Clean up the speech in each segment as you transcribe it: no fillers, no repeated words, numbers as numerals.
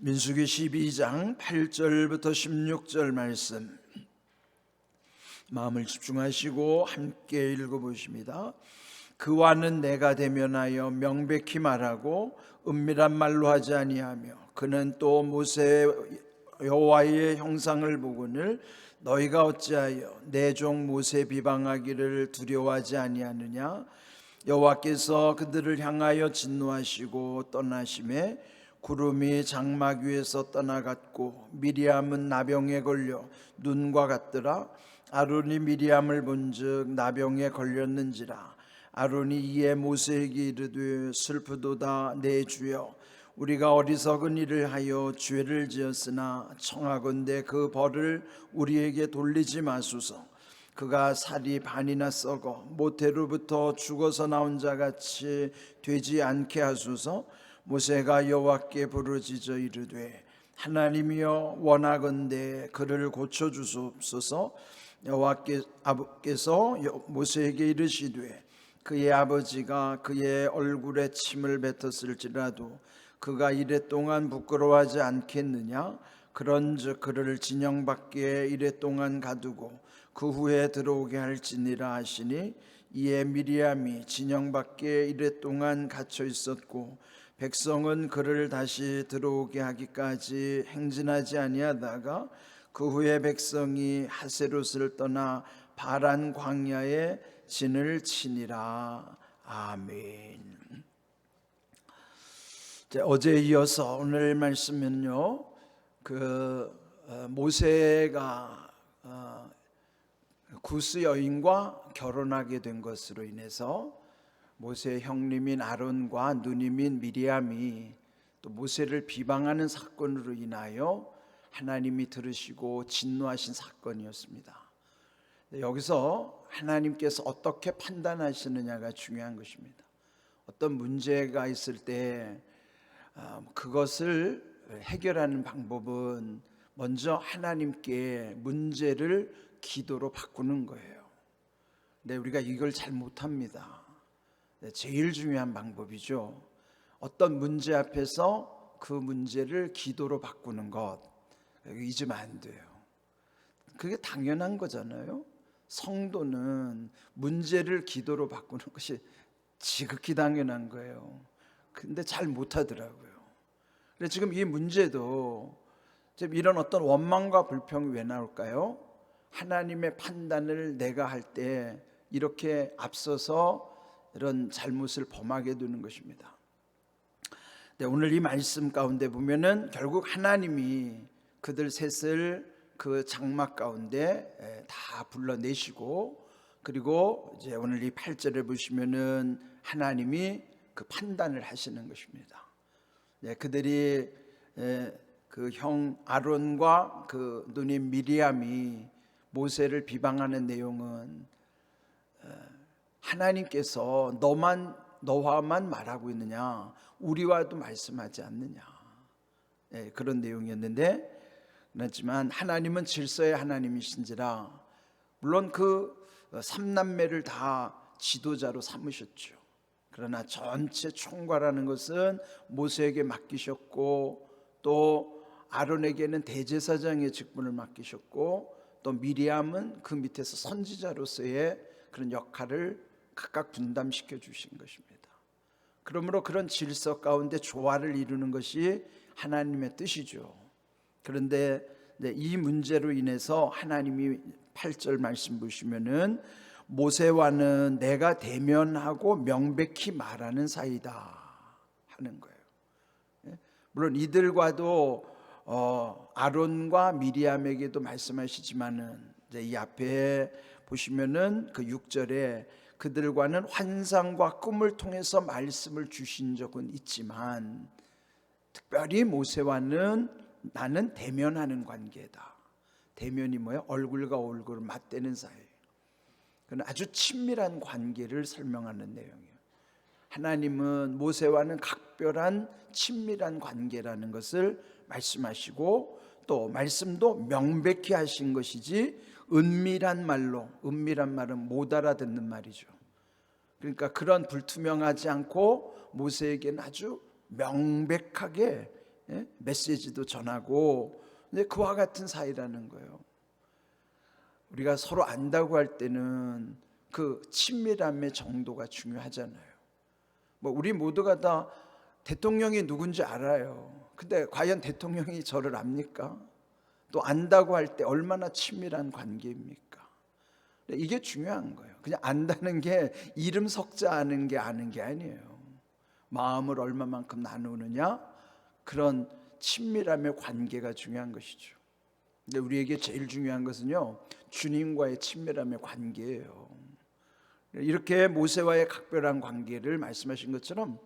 민수기 12장 8절부터 16절 말씀 마음을 집중하시고 함께 읽어보십니다. 그와는 내가 대면하여 명백히 말하고 은밀한 말로 하지 아니하며 그는 또 모세 여호와의 형상을 보거늘 너희가 어찌하여 내 종 모세 비방하기를 두려워하지 아니하느냐. 여호와께서 그들을 향하여 진노하시고 떠나심에 구름이 장막 위에서 떠나갔고 미리암은 나병에 걸려 눈과 같더라. 아론이 미리암을 본즉 나병에 걸렸는지라. 아론이 이에 모세에게 이르되 슬프도다 내 주여, 우리가 어리석은 일을 하여 죄를 지었으나 청하건대 그 벌을 우리에게 돌리지 마소서. 그가 살이 반이나 썩어 모태로부터 죽어서 나온 자같이 되지 않게 하소서. 모세가 여호와께 부르짖어 이르되 하나님이여, 원하건대 그를 고쳐주소서. 여호와께서 모세에게 이르시되 그의 아버지가 그의 얼굴에 침을 뱉었을지라도 그가 이랫동안 부끄러워하지 않겠느냐. 그런즉 그를 진영 밖에 이랫동안 가두고 그 후에 들어오게 할지니라 하시니, 이에 미리암이 진영 밖에 이랫동안 갇혀 있었고 백성은 그를 다시 들어오게 하기까지 행진하지 아니하다가 그 후에 백성이 하세롯을 떠나 바란 광야에 진을 치니라. 아멘. 어제에 이어서 오늘 말씀은요, 모세가 구스 여인과 결혼하게 된 것으로 인해서 모세의 형님인 아론과 누님인 미리암이 또 모세를 비방하는 사건으로 인하여 하나님이 들으시고 진노하신 사건이었습니다. 여기서 하나님께서 어떻게 판단하시느냐가 중요한 것입니다. 어떤 문제가 있을 때 그것을 해결하는 방법은 먼저 하나님께 문제를 기도로 바꾸는 거예요. 근데 우리가 이걸 잘 못합니다. 제일 중요한 방법이죠. 어떤 문제 앞에서 그 문제를 기도로 바꾸는 것, 잊으면 안 돼요. 그게 당연한 거잖아요. 성도는 문제를 기도로 바꾸는 것이 지극히 당연한 거예요. 근데 잘 못하더라고요. 그래서 지금 이 문제도 지금 이런 어떤 원망과 불평이 왜 나올까요? 하나님의 판단을 내가 할 때 이렇게 앞서서 이런 잘못을 범하게 되는 것입니다. 오늘 이 말씀 가운데 보면은 결국 하나님이 그들 셋을 그 장막 가운데 다 불러내시고, 그리고 이제 오늘 이 8절에 보시면은 하나님이 그 판단을 하시는 것입니다. 그들이 그 형 아론과 그 누님 미리암이 모세를 비방하는 내용은 하나님께서 너와만 말하고 있느냐, 우리와도 말씀하지 않느냐, 그런 내용이었는데, 그렇지만 하나님은 질서의 하나님이신지라 물론 그 삼남매를 다 지도자로 삼으셨죠. 그러나 전체 총괄하는 것은 모세에게 맡기셨고, 또 아론에게는 대제사장의 직분을 맡기셨고, 또 미리암은 그 밑에서 선지자로서의 그런 역할을 각각 분담시켜 주신 것입니다. 그러므로 그런 질서 가운데 조화를 이루는 것이 하나님의 뜻이죠. 그런데 이 문제로 인해서 하나님이 8절 말씀 보시면은 모세와는 내가 대면하고 명백히 말하는 사이다 하는 거예요. 물론 이들과도 아론과 미리암에게도 말씀하시지만은 이 앞에 보시면은 그 6절에 그들과는 환상과 꿈을 통해서 말씀을 주신 적은 있지만 특별히 모세와는 나는 대면하는 관계다. 대면이 뭐예요? 얼굴과 얼굴을 맞대는 사이. 그건 아주 친밀한 관계를 설명하는 내용이에요. 하나님은 모세와는 각별한 친밀한 관계라는 것을 말씀하시고, 또 말씀도 명백히 하신 것이지 은밀한 말은 못 알아듣는 말이죠. 그러니까 그런 불투명하지 않고 모세에게는 아주 명백하게 메시지도 전하고 이제 그와 같은 사이라는 거예요. 우리가 서로 안다고 할 때는 그 친밀함의 정도가 중요하잖아요. 뭐 우리 모두가 다 대통령이 누군지 알아요. 근데 과연 대통령이 저를 압니까? 또 안다고 할 때 얼마나 친밀한 관계입니까? 이게 중요한 거예요. 그냥 안다는 게 이름 석자 아는 게 아니에요. 마음을 얼마만큼 나누느냐, 그런 친밀함의 관계가 중요한 것이죠. 근데 우리에게 제일 중요한 것은요, 주님과의 친밀함의 관계예요. 이렇게 모세와의 각별한 관계를 말씀하신 것처럼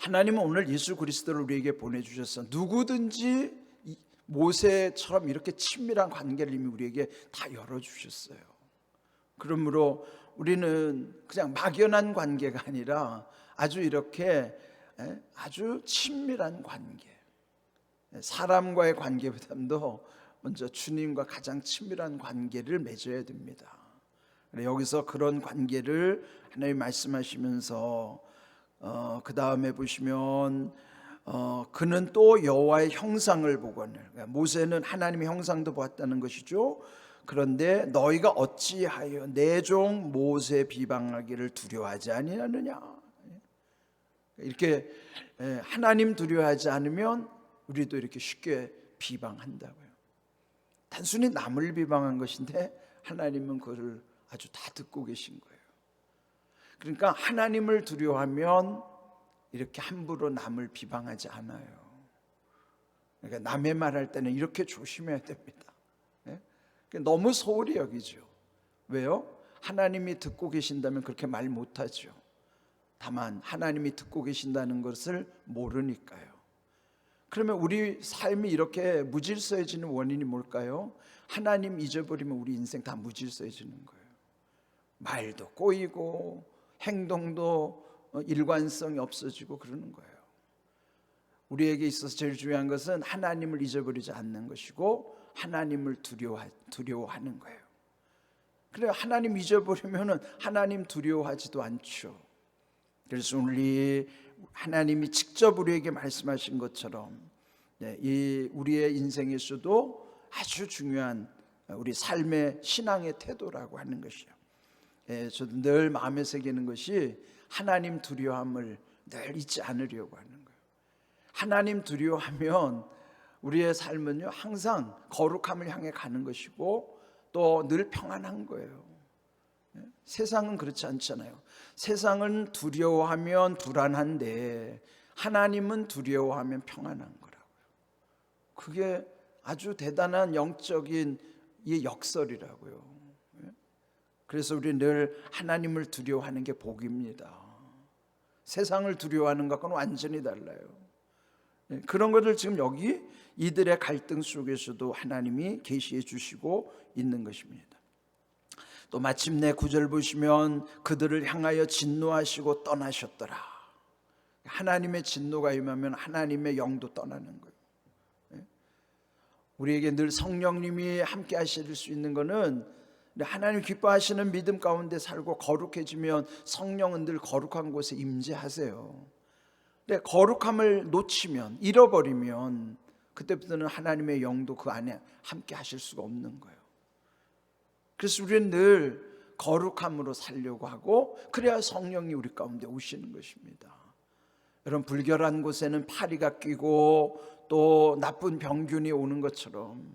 하나님은 오늘 예수 그리스도를 우리에게 보내주셔서 누구든지 모세처럼 이렇게 친밀한 관계를 이미 우리에게 다 열어주셨어요. 그러므로 우리는 그냥 막연한 관계가 아니라 아주 이렇게 아주 친밀한 관계, 사람과의 관계보다도 먼저 주님과 가장 친밀한 관계를 맺어야 됩니다. 여기서 그런 관계를 하나님 말씀하시면서 그 다음에 보시면 그는 또 여호와의 형상을 보거늘, 모세는 하나님의 형상도 보았다는 것이죠. 그런데 너희가 어찌하여 내 종 모세 비방하기를 두려워하지 아니하느냐. 이렇게 하나님 두려워하지 않으면 우리도 이렇게 쉽게 비방한다고요. 단순히 남을 비방한 것인데 하나님은 그걸 아주 다 듣고 계신 거예요. 그러니까 하나님을 두려워하면 이렇게 함부로 남을 비방하지 않아요. 그러니까 남의 말할 때는 이렇게 조심해야 됩니다. 너무 소홀히 여기죠. 왜요? 하나님이 듣고 계신다면 그렇게 말 못하죠. 다만 하나님이 듣고 계신다는 것을 모르니까요. 그러면 우리 삶이 이렇게 무질서해지는 원인이 뭘까요? 하나님 잊어버리면 우리 인생 다 무질서해지는 거예요. 말도 꼬이고 행동도 일관성이 없어지고 그러는 거예요. 우리에게 있어서 제일 중요한 것은 하나님을 잊어버리지 않는 것이고 하나님을 두려워하는 거예요. 그래요. 하나님 잊어버리면 하나님 두려워하지도 않죠. 그래서 오늘 하나님이 직접 우리에게 말씀하신 것처럼 이 우리의 인생에서도 아주 중요한 우리 삶의 신앙의 태도라고 하는 것이요. 저도 늘 마음에 새기는 것이 하나님 두려움을 늘 잊지 않으려고 하는 거예요. 하나님 두려워하면 우리의 삶은요 항상 거룩함을 향해 가는 것이고 또 늘 평안한 거예요. 세상은 그렇지 않잖아요. 세상은 두려워하면 불안한데 하나님은 두려워하면 평안한 거라고요. 그게 아주 대단한 영적인 이 역설이라고요. 그래서 우리 늘 하나님을 두려워하는 게 복입니다. 세상을 두려워하는 것과는 완전히 달라요. 그런 것을 지금 여기 이들의 갈등 속에서도 하나님이 계시해 주시고 있는 것입니다. 또 마침내 9절 보시면 그들을 향하여 진노하시고 떠나셨더라. 하나님의 진노가 임하면 하나님의 영도 떠나는 거예요. 우리에게 늘 성령님이 함께 하실 수 있는 것은 하나님 기뻐하시는 믿음 가운데 살고 거룩해지면 성령은 늘 거룩한 곳에 임재하세요. 근데 거룩함을 놓치면 잃어버리면 그때부터는 하나님의 영도 그 안에 함께 하실 수가 없는 거예요. 그래서 우리는 늘 거룩함으로 살려고 하고 그래야 성령이 우리 가운데 오시는 것입니다. 여러분 불결한 곳에는 파리가 끼고 또 나쁜 병균이 오는 것처럼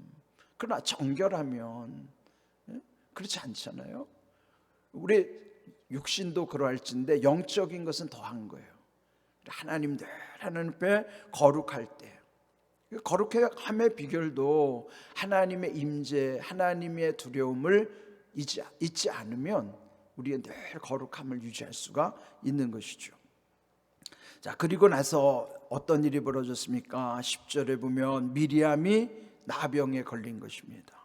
그러나 정결하면 그렇지 않잖아요. 우리 육신도 그러할진데 영적인 것은 더한 거예요. 하나님 앞에 거룩할 때 거룩함의 비결도 하나님의 임재, 하나님의 두려움을 잊지 않으면 우리가 늘 거룩함을 유지할 수가 있는 것이죠. 자, 그리고 나서 어떤 일이 벌어졌습니까? 10절에 보면 미리암이 나병에 걸린 것입니다.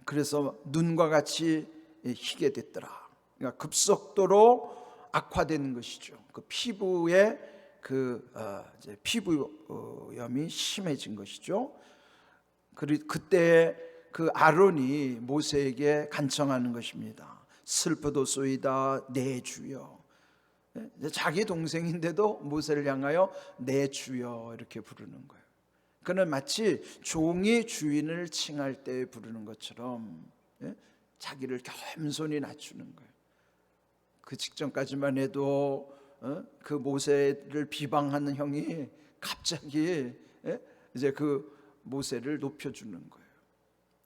그래서 눈과 같이 희게 됐더라. 그러니까 급속도로 악화되는 것이죠. 그 피부에 이제 피부염이 심해진 것이죠. 그리고 그때 그 아론이 모세에게 간청하는 것입니다. 슬프도소이다 내 주여. 자기 동생인데도 모세를 향하여 내 주여 이렇게 부르는 거예요. 그는 마치 종이 주인을 칭할 때 부르는 것처럼 자기를 겸손히 낮추는 거예요. 그 직전까지만 해도 그 모세를 비방하는 형이 갑자기 이제 그 모세를 높여주는 거예요.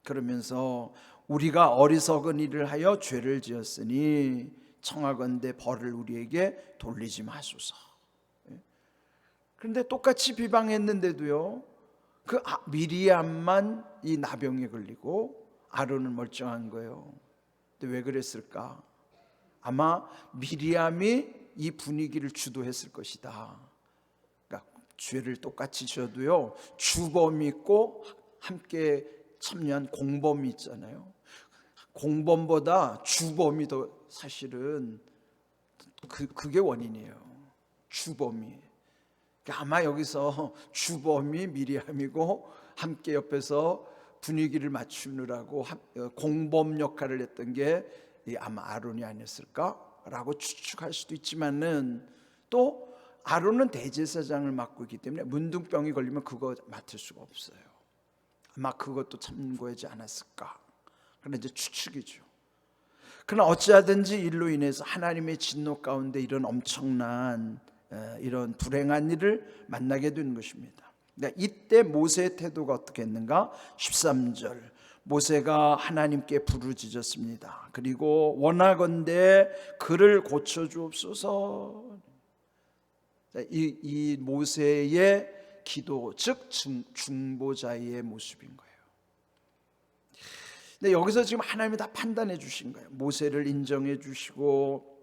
그러면서 우리가 어리석은 일을 하여 죄를 지었으니 청하건대 벌을 우리에게 돌리지 마소서. 그런데 똑같이 비방했는데도요, 그 미리암만 이 나병에 걸리고 아론은 멀쩡한 거예요. 근데 왜 그랬을까? 아마 미리암이 이 분위기를 주도했을 것이다. 그러니까 죄를 똑같이 지어도요, 주범이 있고 함께 참여한 공범이 있잖아요. 공범보다 주범이 더 사실은 그게 원인이에요. 주범이. 그러니까 아마 여기서 주범이 미리암이고 함께 옆에서 분위기를 맞추느라고 공범 역할을 했던 게 아마 아론이 아니었을까라고 추측할 수도 있지만은, 또 아론은 대제사장을 맡고 있기 때문에 문둥병이 걸리면 그거 맡을 수가 없어요. 아마 그것도 참고하지 않았을까. 그런 이제 추측이죠. 그러나 어찌하든지 일로 인해서 하나님의 진노 가운데 이런 엄청난 이런 불행한 일을 만나게 되는 것입니다. 이때 모세의 태도가 어떻게 했는가? 13절, 모세가 하나님께 부르짖었습니다. 그리고 원하건대 그를 고쳐주옵소서. 이 모세의 기도, 즉 중보자의 모습인 거예요. 근데 여기서 지금 하나님이 다 판단해 주신 거예요. 모세를 인정해 주시고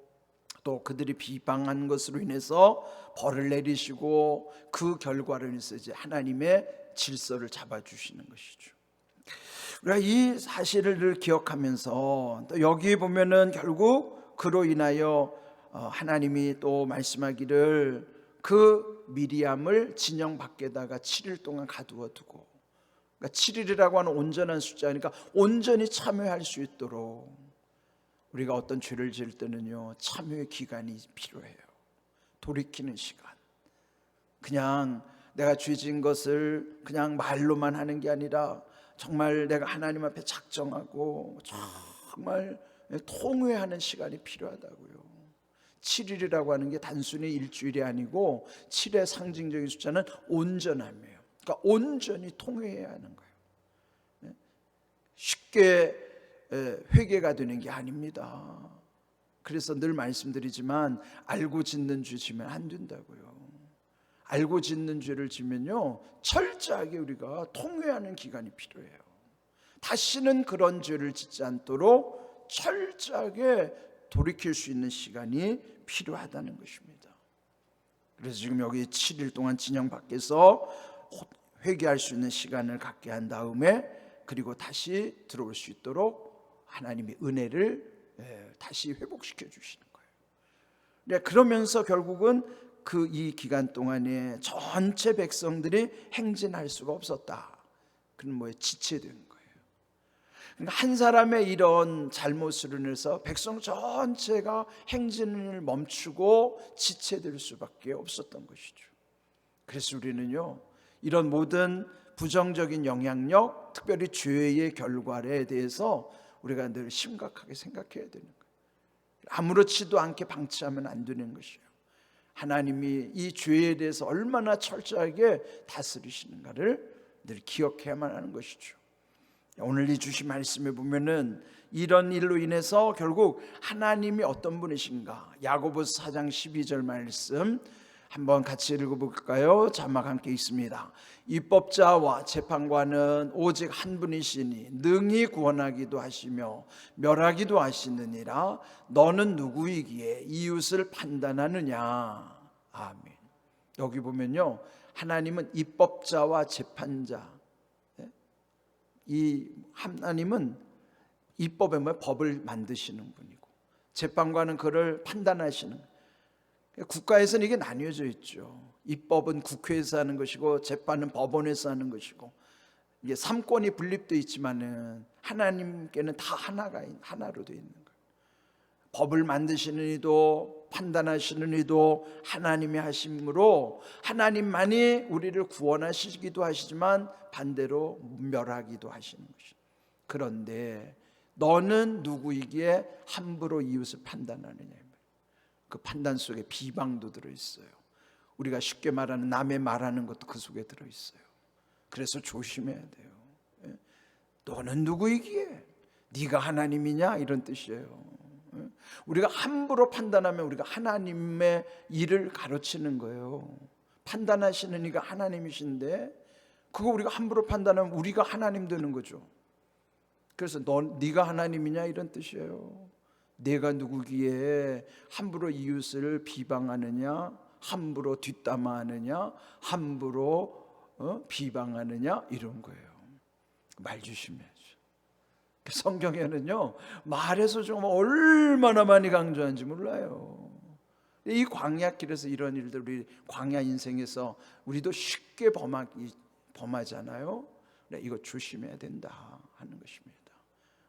또 그들이 비방한 것으로 인해서 벌을 내리시고 그 결과로 인해서 이제 하나님의 질서를 잡아주시는 것이죠. 우리가 이 사실을 늘 기억하면서 또 여기 보면은 결국 그로 인하여 하나님이 또 말씀하기를 그 미리암을 진영 밖에다가 7일 동안 가두어 두고, 그러니까 7일이라고 하는 온전한 숫자니까 온전히 참여할 수 있도록, 우리가 어떤 죄를 지을 때는요 참여의 기간이 필요해요. 돌이키는 시간. 그냥 내가 죄 지은 것을 그냥 말로만 하는 게 아니라 정말 내가 하나님 앞에 작정하고 정말 통회하는 시간이 필요하다고요. 7일이라고 하는 게 단순히 일주일이 아니고 7의 상징적인 숫자는 온전함이에요. 그러니까 온전히 통회해야 하는 거예요. 쉽게 회개가 되는 게 아닙니다. 그래서 늘 말씀드리지만 알고 짓는 죄 지면 안 된다고요. 알고 짓는 죄를 지면요 철저하게 우리가 통회하는 기간이 필요해요. 다시는 그런 죄를 짓지 않도록 철저하게 돌이킬 수 있는 시간이 필요하다는 것입니다. 그래서 지금 여기 7일 동안 진영 밖에서 회개할 수 있는 시간을 갖게 한 다음에 그리고 다시 들어올 수 있도록 하나님의 은혜를 다시 회복시켜 주시는 거예요. 그러면서 결국은 그 이 기간 동안에 전체 백성들이 행진할 수가 없었다. 그는 뭐에 지체된 거예요. 그러니까 한 사람의 이런 잘못으로 인해서 백성 전체가 행진을 멈추고 지체될 수밖에 없었던 것이죠. 그래서 우리는요 이런 모든 부정적인 영향력, 특별히 죄의 결과에 대해서 우리가 늘 심각하게 생각해야 되는 거예요. 아무렇지도 않게 방치하면 안 되는 것이에요. 하나님이 이 죄에 대해서 얼마나 철저하게 다스리시는가를 늘 기억해야만 하는 것이죠. 오늘 이 주신 말씀에 보면은 이런 일로 인해서 결국 하나님이 어떤 분이신가, 야고보서 4장 12절 말씀 한번 같이 읽어볼까요? 자막 함께 있습니다. 입법자와 재판관은 오직 한 분이시니 능히 구원하기도 하시며 멸하기도 하시느니라. 너는 누구이기에 이웃을 판단하느냐. 아멘. 여기 보면요 하나님은 입법자와 재판자, 이 하나님은 입법에 법을 만드시는 분이고 재판관은 그를 판단하시는 거예요. 국가에서는 이게 나뉘어져 있죠. 입법은 국회에서 하는 것이고 재판은 법원에서 하는 것이고, 이게 삼권이 분립되어 있지만은 하나님께는 다 하나로 되어 있는 거예요. 법을 만드시는 이도 판단하시는 이도 하나님이 하심으로 하나님만이 우리를 구원하시기도 하시지만 반대로 멸하기도 하시는 것이죠. 그런데 너는 누구이기에 함부로 이웃을 판단하느냐. 그 판단 속에 비방도 들어있어요. 우리가 쉽게 말하는 남의 말하는 것도 그 속에 들어있어요. 그래서 조심해야 돼요. 너는 누구이기에? 네가 하나님이냐? 이런 뜻이에요. 우리가 함부로 판단하면 우리가 하나님의 일을 가르치는 거예요. 판단하시는 이가 하나님이신데 그거 우리가 함부로 판단하면 우리가 하나님 되는 거죠. 그래서 네가 하나님이냐 이런 뜻이에요. 내가 누구기에 함부로 이웃을 비방하느냐, 함부로 뒷담화하느냐, 함부로 비방하느냐 이런 거예요. 말 조심해야죠. 성경에는요 말에서 정말 얼마나 많이 강조하는지 몰라요. 이 광야길에서 이런 일들 우리 광야 인생에서 우리도 쉽게 범하잖아요. 이거 조심해야 된다 하는 것입니다.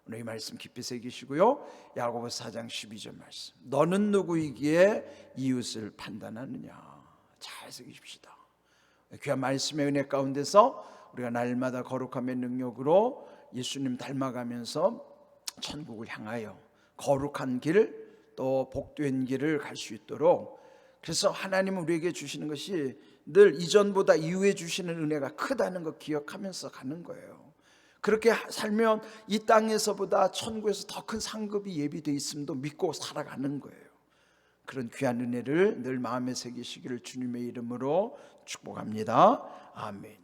오늘 이 말씀 깊이 새기시고요. 야고보서 4장 12절 말씀. 너는 누구이기에 이웃을 판단하느냐. 잘 새기십시다. 귀한 말씀의 은혜 가운데서 우리가 날마다 거룩함의 능력으로 예수님 닮아가면서 천국을 향하여 거룩한 길 또 복된 길을 갈 수 있도록, 그래서 하나님은 우리에게 주시는 것이 늘 이전보다 이후에 주시는 은혜가 크다는 거 기억하면서 가는 거예요. 그렇게 살면 이 땅에서보다 천국에서 더 큰 상급이 예비되어 있음도 믿고 살아가는 거예요. 그런 귀한 은혜를 늘 마음에 새기시기를 주님의 이름으로 축복합니다. 아멘.